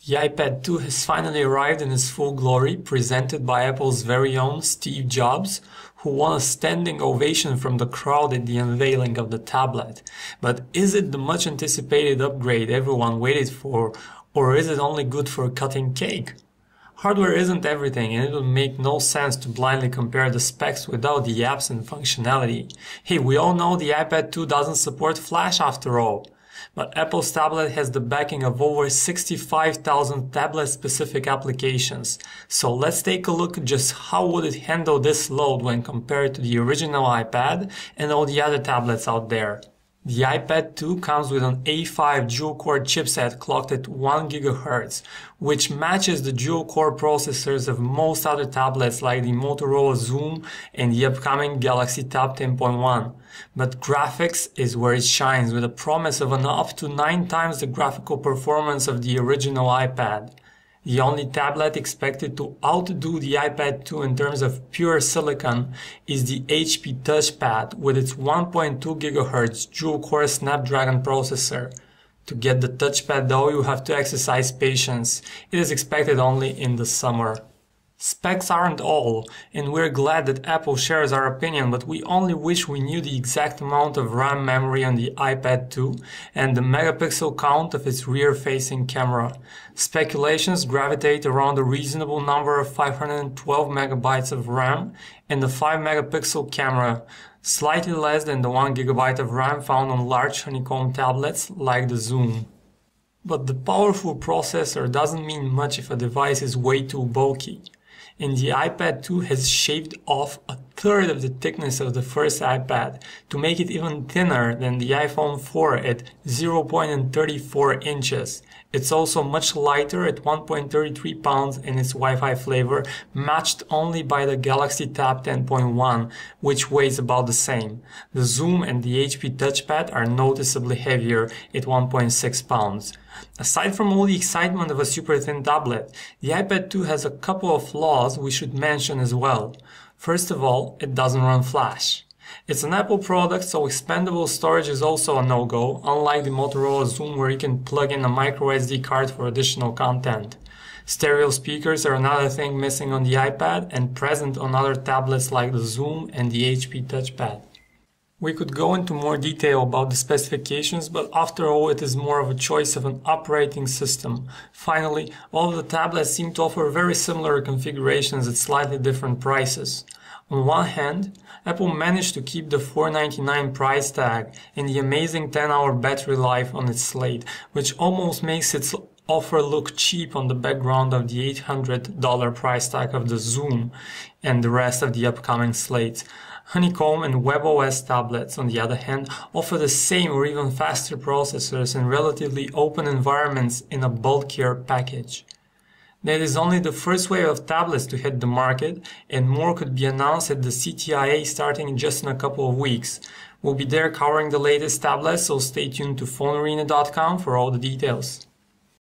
The iPad 2 has finally arrived in its full glory, presented by Apple's very own Steve Jobs, who won a standing ovation from the crowd at the unveiling of the tablet. But is it the much anticipated upgrade everyone waited for, or is it only good for cutting cake? Hardware isn't everything, and it would make no sense to blindly compare the specs without the apps and functionality. Hey, we all know the iPad 2 doesn't support Flash after all. But Apple's tablet has the backing of over 65,000 tablet-specific applications. So let's take a look at just how would it handle this load when compared to the original iPad and all the other tablets out there. The iPad 2 comes with an A5 dual-core chipset clocked at 1 GHz, which matches the dual-core processors of most other tablets like the Motorola Xoom and the upcoming Galaxy Tab 10.1. But graphics is where it shines, with a promise of an up to 9 times the graphical performance of the original iPad. The only tablet expected to outdo the iPad 2 in terms of pure silicon is the HP TouchPad with its 1.2 GHz dual-core Snapdragon processor. To get the touchpad though, you have to exercise patience. It is expected only in the summer. Specs aren't all, and we're glad that Apple shares our opinion, but we only wish we knew the exact amount of RAM memory on the iPad 2 and the megapixel count of its rear-facing camera. Speculations gravitate around a reasonable number of 512 megabytes of RAM and the 5-megapixel camera, slightly less than the 1 GB of RAM found on large Honeycomb tablets like the Xoom. But the powerful processor doesn't mean much if a device is way too bulky. And the iPad 2 has shaved off a third of the thickness of the first iPad to make it even thinner than the iPhone 4 at 0.34 inches. It's also much lighter at 1.33 pounds in its Wi-Fi flavor, matched only by the Galaxy Tab 10.1, which weighs about the same. The Xoom and the HP TouchPad are noticeably heavier at 1.6 pounds. Aside from all the excitement of a super thin tablet, the iPad 2 has a couple of flaws we should mention as well. First of all, it doesn't run Flash. It's an Apple product, so expandable storage is also a no-go, unlike the Motorola Xoom where you can plug in a micro SD card for additional content. Stereo speakers are another thing missing on the iPad and present on other tablets like the Xoom and the HP TouchPad. We could go into more detail about the specifications, but after all it is more of a choice of an operating system. Finally, all of the tablets seem to offer very similar configurations at slightly different prices. On one hand, Apple managed to keep the $499 price tag and the amazing 10-hour battery life on its slate, which almost makes its offer look cheap on the background of the $800 price tag of the Xoom and the rest of the upcoming slates. Honeycomb and WebOS tablets, on the other hand, offer the same or even faster processors and relatively open environments in a bulkier package. That is only the first wave of tablets to hit the market, and more could be announced at the CTIA starting just in a couple of weeks. We'll be there covering the latest tablets, so stay tuned to PhoneArena.com for all the details.